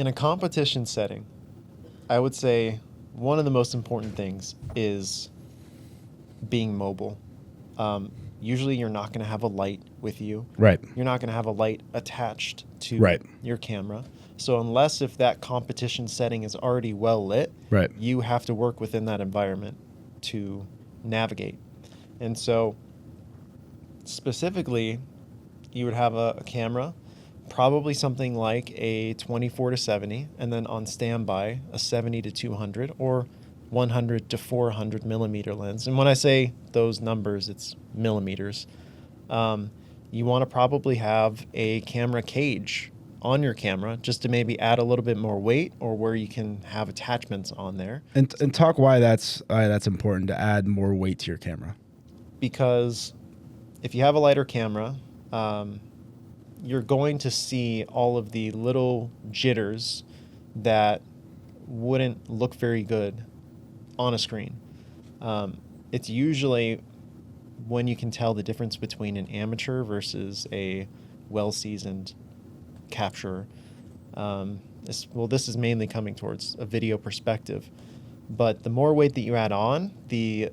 In a competition setting, I would say one of the most important things is being mobile. Usually you're not going to have a light with you. Right. You're not going to have a light attached to Right. your camera. So unless if that competition setting is already well lit, Right. you have to work within that environment to navigate. And so specifically, you would have a camera, probably something like a 24-70, and then on standby, a 70-200 or 100 to 400 millimeter lens. And when I say those numbers, it's millimeters. You want to probably have a camera cage on your camera just to maybe add a little bit more weight, or where you can have attachments on there. And talk why that's important to add more weight to your camera. Because if you have a lighter camera, you're going to see all of the little jitters that wouldn't look very good on a screen. It's usually when you can tell the difference between an amateur versus a well-seasoned capturer. This is mainly coming towards a video perspective, but the more weight that you add on, the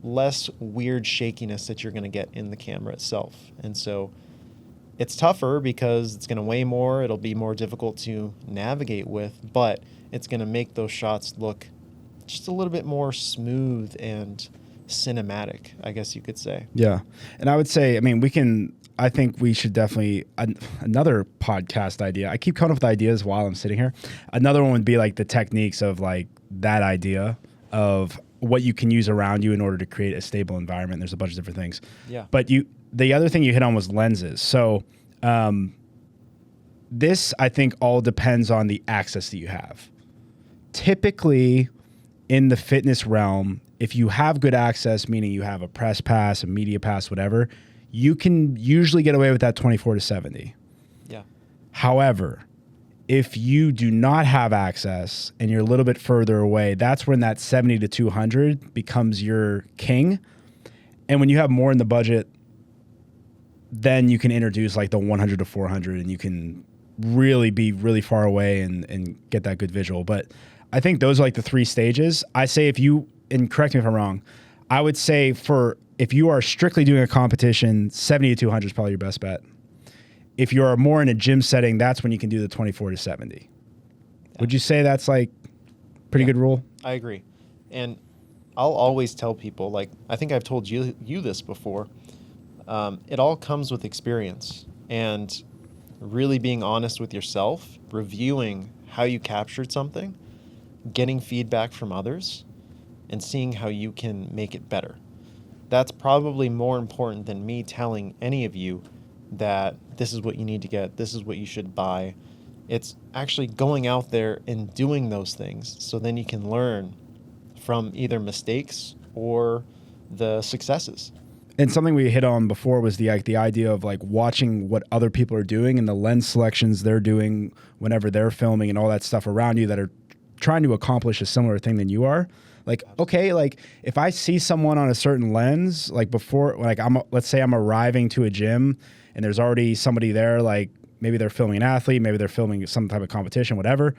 less weird shakiness that you're going to get in the camera itself. And so it's tougher because it's going to weigh more, it'll be more difficult to navigate with, but it's going to make those shots look just a little bit more smooth and cinematic, I guess you could say. Yeah. And I would say, I think we should definitely, another podcast idea. I keep coming up with ideas while I'm sitting here. Another one would be like the techniques of like that idea of what you can use around you in order to create a stable environment. There's a bunch of different things. Yeah. But the other thing you hit on was lenses. So this, I think, all depends on the access that you have. Typically, in the fitness realm, if you have good access, meaning you have a press pass, a media pass, whatever, you can usually get away with that 24-70. Yeah. However, if you do not have access and you're a little bit further away, that's when that 70-200 becomes your king. And when you have more in the budget, then you can introduce like the 100-400 and you can really be really far away and get that good visual. But I think those are like the three stages. I say and correct me if I'm wrong, I would say if you are strictly doing a competition, 70-200 is probably your best bet. If you are more in a gym setting, that's when you can do the 24-70. Yeah. Would you say that's like pretty good rule? I agree. And I'll always tell people, like, I think I've told you this before, it all comes with experience and really being honest with yourself, reviewing how you captured something, getting feedback from others, and seeing how you can make it better. That's probably more important than me telling any of you that this is what you need to get, this is what you should buy. It's actually going out there and doing those things so then you can learn from either mistakes or the successes. And something we hit on before was the idea of like watching what other people are doing and the lens selections they're doing whenever they're filming and all that stuff around you that are trying to accomplish a similar thing than you are. Like, okay, like if I see someone on a certain lens, like before, like let's say I'm arriving to a gym and there's already somebody there, like maybe they're filming an athlete, maybe they're filming some type of competition, whatever.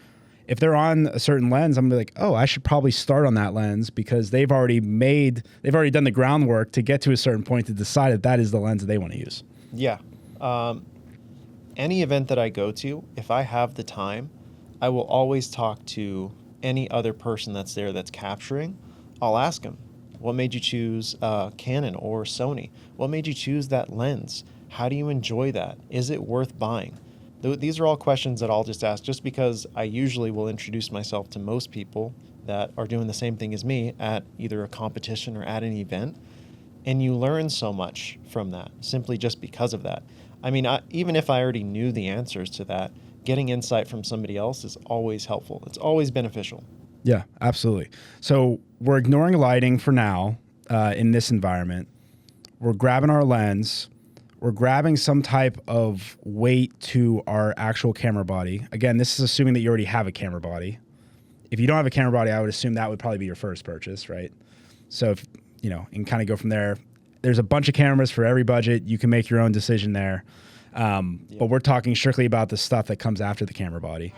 If they're on a certain lens, I'm gonna be like, oh, I should probably start on that lens because they've already done the groundwork to get to a certain point to decide that that is the lens that they want to use. Yeah. Any event that I go to, if I have the time, I will always talk to any other person that's there that's capturing. I'll ask them, what made you choose Canon or Sony? What made you choose that lens? How do you enjoy that? Is it worth buying? These are all questions that I'll just ask just because I usually will introduce myself to most people that are doing the same thing as me at either a competition or at an event. And you learn so much from that simply just because of that. I mean, even if I already knew the answers to that, getting insight from somebody else is always helpful. It's always beneficial. Yeah, absolutely. So we're ignoring lighting for now in this environment. We're grabbing our lens. We're grabbing some type of weight to our actual camera body. Again, this is assuming that you already have a camera body. If you don't have a camera body, I would assume that would probably be your first purchase, right? So, if, and kind of go from there. There's a bunch of cameras for every budget. You can make your own decision there. But we're talking strictly about the stuff that comes after the camera body.